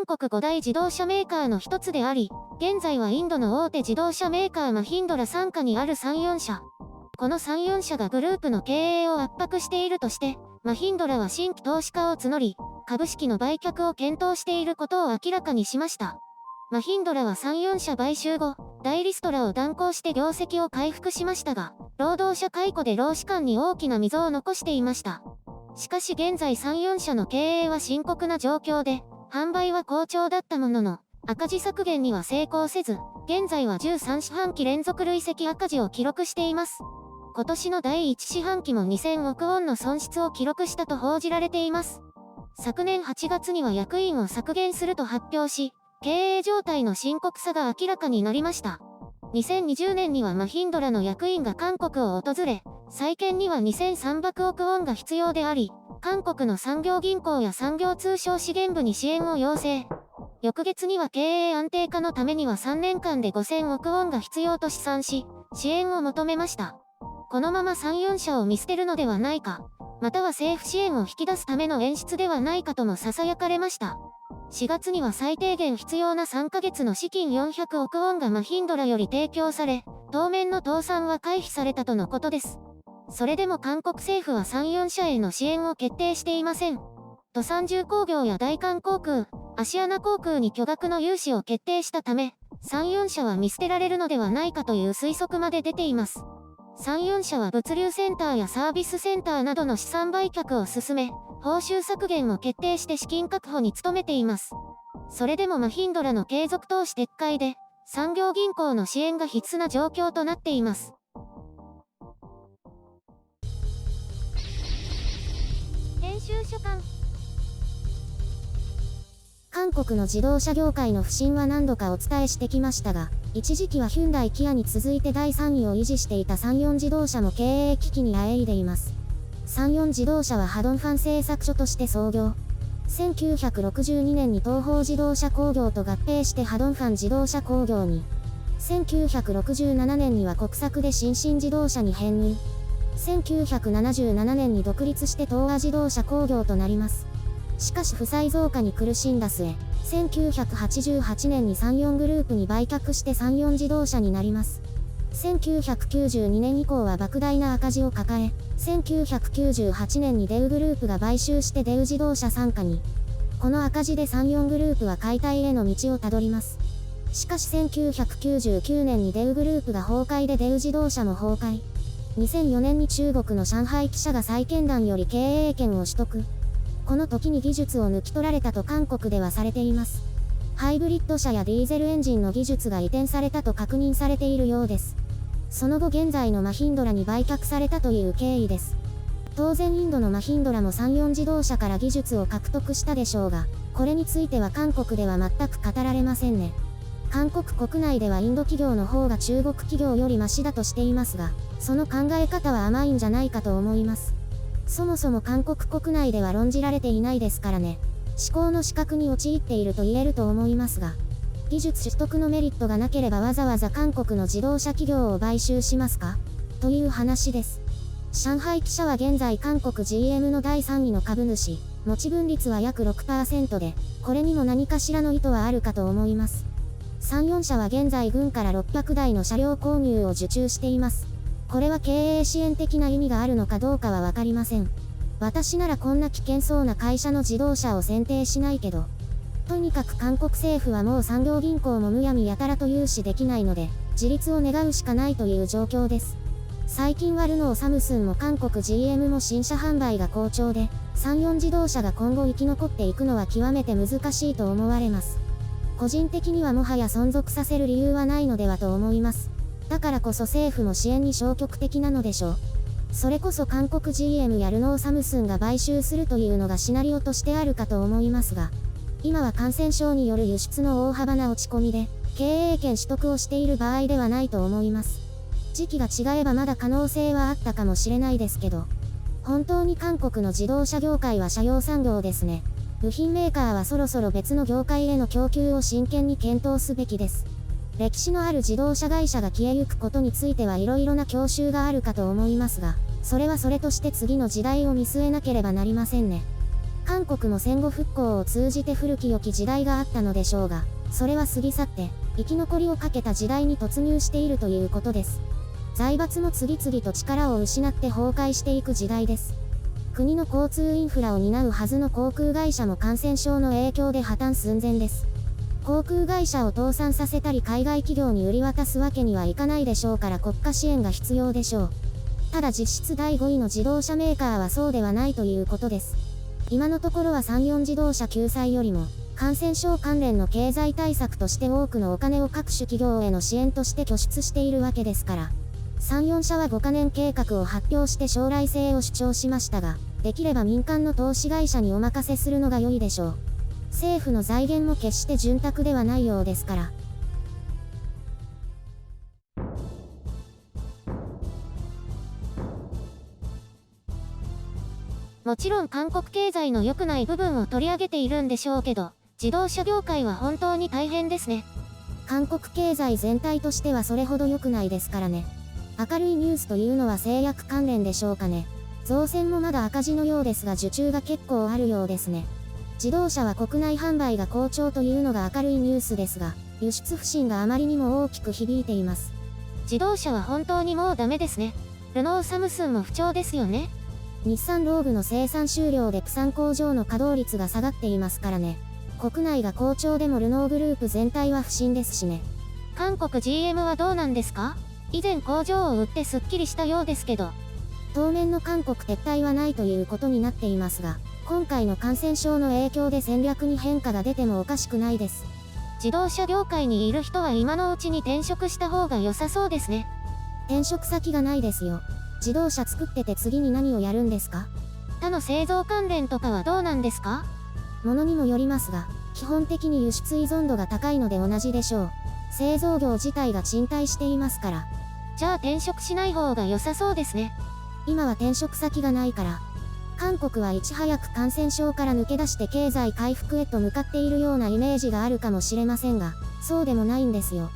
国5大自動車メーカーの一つであり、現在はインドの大手自動車メーカーマヒンドラ傘下にある3、4社。この3、4社がグループの経営を圧迫しているとして、マヒンドラは新規投資家を募り、株式の売却を検討していることを明らかにしました。マヒンドラは3、4社買収後、大リストラを断行して業績を回復しましたが、労働者解雇で労使間に大きな溝を残していました。しかし現在3、4社の経営は深刻な状況で、販売は好調だったものの、赤字削減には成功せず、現在は13四半期連続累積赤字を記録しています。今年の第1四半期も2000億ウォンの損失を記録したと報じられています。昨年8月には役員を削減すると発表し、経営状態の深刻さが明らかになりました。2020年にはマヒンドラの役員が韓国を訪れ、再建には2300億ウォンが必要であり、韓国の産業銀行や産業通商資源部に支援を要請。翌月には経営安定化のためには3年間で5000億ウォンが必要と試算し、支援を求めました。このまま3、4社を見捨てるのではないか、または政府支援を引き出すための演出ではないかとも囁かれました。4月には最低限必要な3ヶ月の資金400億ウォンがマヒンドラより提供され、当面の倒産は回避されたとのことです。それでも韓国政府は3、4社への支援を決定していません。ドサンジュ工業や大韓航空、アシアナ航空に巨額の融資を決定したため、3、4社は見捨てられるのではないかという推測まで出ています。3、4社は物流センターやサービスセンターなどの資産売却を進め、報酬削減を決定して資金確保に努めています。それでもマヒンドラの継続投資撤回で、産業銀行の支援が必須な状況となっています。編集所官。韓国の自動車業界の不振は何度かお伝えしてきましたが、一時期はヒュンダイ・キアに続いて第3位を維持していた3、4自動車も経営危機にあえいでいます。3、4自動車はハドンファン製作所として創業。1962年に東方自動車工業と合併してハドンファン自動車工業に。1967年には国策で新進自動車に編入。1977年に独立して東亜自動車工業となります。しかし負債増加に苦しんだ末、1988年に3、4グループに売却して3、4自動車になります。1992年以降は莫大な赤字を抱え、1998年にデウグループが買収してデウ自動車傘下に。この赤字で3、4グループは解体への道をたどります。しかし1999年にデウグループが崩壊でデウ自動車も崩壊。2004年に中国の上海記者が債権団より経営権を取得。この時に技術を抜き取られたと韓国ではされています。ハイブリッド車やディーゼルエンジンの技術が移転されたと確認されているようです。その後現在のマヒンドラに売却されたという経緯です。当然インドのマヒンドラも3、4自動車から技術を獲得したでしょうが、これについては韓国では全く語られませんね。韓国国内ではインド企業の方が中国企業よりマシだとしていますが、その考え方は甘いんじゃないかと思います。そもそも韓国国内では論じられていないですからね。思考の死角に陥っていると言えると思いますが、技術取得のメリットがなければわざわざ韓国の自動車企業を買収しますかという話です。上海記者は現在韓国 GM の第3位の株主、持ち分率は約 6% で、これにも何かしらの意図はあるかと思います。3、4社は現在軍から600台の車両購入を受注しています。これは経営支援的な意味があるのかどうかはわかりません。私ならこんな危険そうな会社の自動車を選定しないけど。とにかく韓国政府はもう産業銀行もむやみやたらと融資できないので、自立を願うしかないという状況です。最近はルノーサムスンも韓国 GM も新車販売が好調で、3、4自動車が今後生き残っていくのは極めて難しいと思われます。個人的にはもはや存続させる理由はないのではと思います。だからこそ政府も支援に消極的なのでしょう。それこそ韓国 GM やルノーサムスンが買収するというのがシナリオとしてあるかと思いますが、今は感染症による輸出の大幅な落ち込みで、経営権取得をしている場合ではないと思います。時期が違えばまだ可能性はあったかもしれないですけど、本当に韓国の自動車業界は車用産業ですね。部品メーカーはそろそろ別の業界への供給を真剣に検討すべきです。歴史のある自動車会社が消えゆくことについてはいろいろな郷愁があるかと思いますが、それはそれとして次の時代を見据えなければなりませんね。韓国も戦後復興を通じて古き良き時代があったのでしょうが、それは過ぎ去って生き残りをかけた時代に突入しているということです。財閥も次々と力を失って崩壊していく時代です。国の交通インフラを担うはずの航空会社も感染症の影響で破綻寸前です。航空会社を倒産させたり海外企業に売り渡すわけにはいかないでしょうから国家支援が必要でしょう。ただ実質第5位の自動車メーカーはそうではないということです。今のところは山陽自動車救済よりも、感染症関連の経済対策として多くのお金を各種企業への支援として拠出しているわけですから。山陽社は5カ年計画を発表して将来性を主張しましたが、できれば民間の投資会社にお任せするのが良いでしょう。政府の財源も決して潤沢ではないようですから。もちろん韓国経済の良くない部分を取り上げているんでしょうけど、自動車業界は本当に大変ですね。韓国経済全体としてはそれほど良くないですからね。明るいニュースというのは製薬関連でしょうかね。造船もまだ赤字のようですが受注が結構あるようですね。自動車は国内販売が好調というのが明るいニュースですが、輸出不振があまりにも大きく響いています。自動車は本当にもうダメですね。ルノーサムスンも不調ですよね。日産ローブの生産終了でプサン工場の稼働率が下がっていますからね。国内が好調でもルノーグループ全体は不振ですしね。韓国 GM はどうなんですか？以前工場を売ってすっきりしたようですけど。当面の韓国撤退はないということになっていますが、今回の感染症の影響で戦略に変化が出てもおかしくないです。自動車業界にいる人は今のうちに転職した方が良さそうですね。転職先がないですよ。自動車作ってて次に何をやるんですか？他の製造関連とかはどうなんですか？ものにもよりますが、基本的に輸出依存度が高いので同じでしょう。製造業自体が賃貸していますから。じゃあ転職しない方が良さそうですね。今は転職先がないから。韓国はいち早く感染症から抜け出して経済回復へと向かっているようなイメージがあるかもしれませんが、そうでもないんですよ。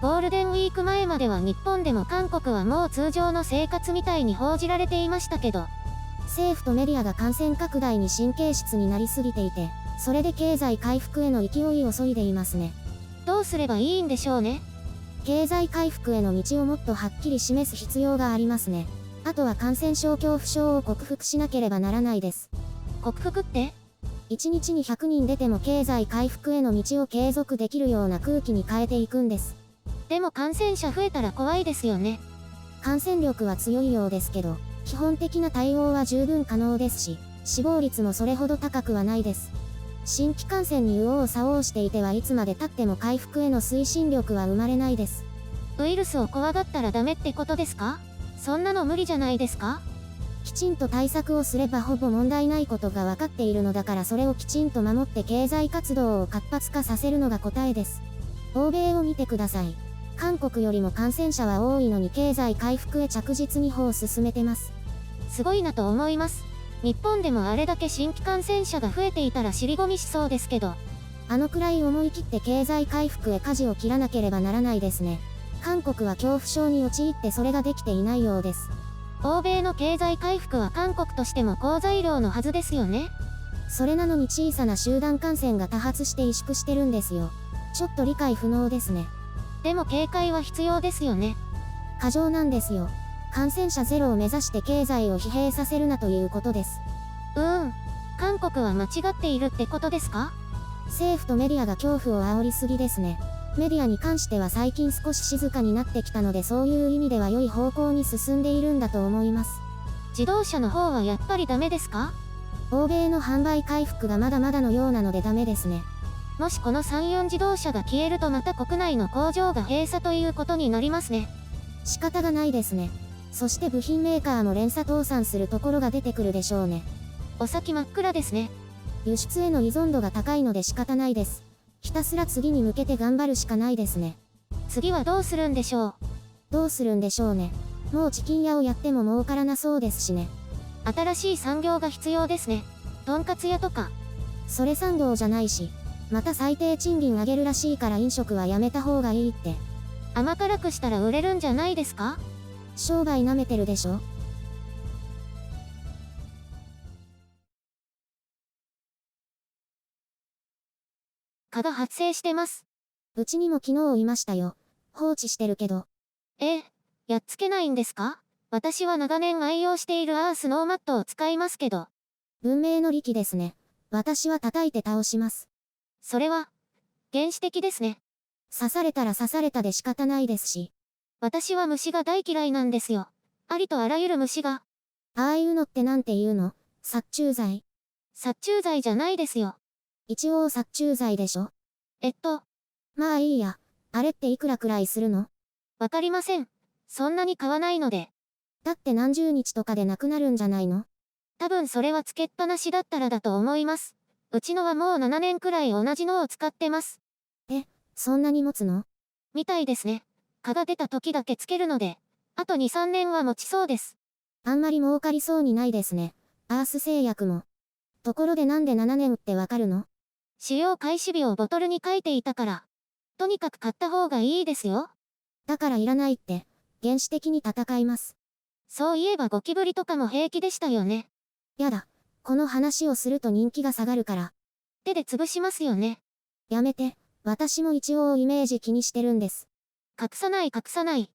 ゴールデンウィーク前までは日本でも韓国はもう通常の生活みたいに報じられていましたけど、政府とメディアが感染拡大に神経質になりすぎていて、それで経済回復への勢いを削いでいますね。どうすればいいんでしょうね。経済回復への道をもっとはっきり示す必要がありますね。あとは感染症恐怖症を克服しなければならないです。克服って？ 1日に100人出ても経済回復への道を継続できるような空気に変えていくんです。でも感染者増えたら怖いですよね。感染力は強いようですけど、基本的な対応は十分可能ですし、死亡率もそれほど高くはないです。新規感染に右往左往していてはいつまで経っても回復への推進力は生まれないです。ウイルスを怖がったらダメってことですか？そんなの無理じゃないですか？きちんと対策をすればほぼ問題ないことが分かっているのだからそれをきちんと守って経済活動を活発化させるのが答えです。欧米を見てください。韓国よりも感染者は多いのに経済回復へ着実に歩を進めてます。すごいなと思います。日本でもあれだけ新規感染者が増えていたら尻込みしそうですけど。あのくらい思い切って経済回復へ舵を切らなければならないですね。韓国は恐怖症に陥ってそれができていないようです。欧米の経済回復は韓国としても好材料のはずですよね。それなのに小さな集団感染が多発して萎縮してるんですよ。ちょっと理解不能ですね。でも警戒は必要ですよね。過剰なんですよ。感染者ゼロを目指して経済を疲弊させるなということです。韓国は間違っているってことですか？政府とメディアが恐怖を煽りすぎですね。メディアに関しては最近少し静かになってきたのでそういう意味では良い方向に進んでいるんだと思います。自動車の方はやっぱりダメですか？欧米の販売回復がまだまだのようなのでダメですね。もしこの山陽自動車が消えるとまた国内の工場が閉鎖ということになりますね。仕方がないですね。そして部品メーカーも連鎖倒産するところが出てくるでしょうね。お先真っ暗ですね。輸出への依存度が高いので仕方ないです。ひたすら次に向けて頑張るしかないですね。次はどうするんでしょう？どうするんでしょうね。もうチキン屋をやっても儲からなそうですしね。新しい産業が必要ですね。とんかつ屋とか。それ産業じゃないし、また最低賃金上げるらしいから飲食はやめた方がいいって。甘辛くしたら売れるんじゃないですか？商売なめてるでしょ。蚊が発生してます。うちにも昨日いましたよ。放置してるけど。やっつけないんですか？私は長年愛用しているアースノーマットを使いますけど。文明の利器ですね。私は叩いて倒します。それは、原始的ですね。刺されたら刺されたで仕方ないですし。私は虫が大嫌いなんですよ。ありとあらゆる虫が。ああいうのってなんて言うの？殺虫剤。殺虫剤じゃないですよ。一応殺虫剤でしょ？まあいいや。あれっていくらくらいするの？わかりません。そんなに買わないので。だって何十日とかでなくなるんじゃないの？多分それはつけっぱなしだったらだと思います。うちのはもう7年くらい同じのを使ってます。そんなに持つの？みたいですね。蚊が出た時だけつけるので、あと2、3年は持ちそうです。あんまり儲かりそうにないですね。アース製薬も。ところでなんで7年ってわかるの？使用開始日をボトルに書いていたから。とにかく買った方がいいですよ。だからいらないって。原始的に戦います。そういえばゴキブリとかも平気でしたよね。やだ。この話をすると人気が下がるから。手で潰しますよね。やめて。私も一応イメージ気にしてるんです。隠さない。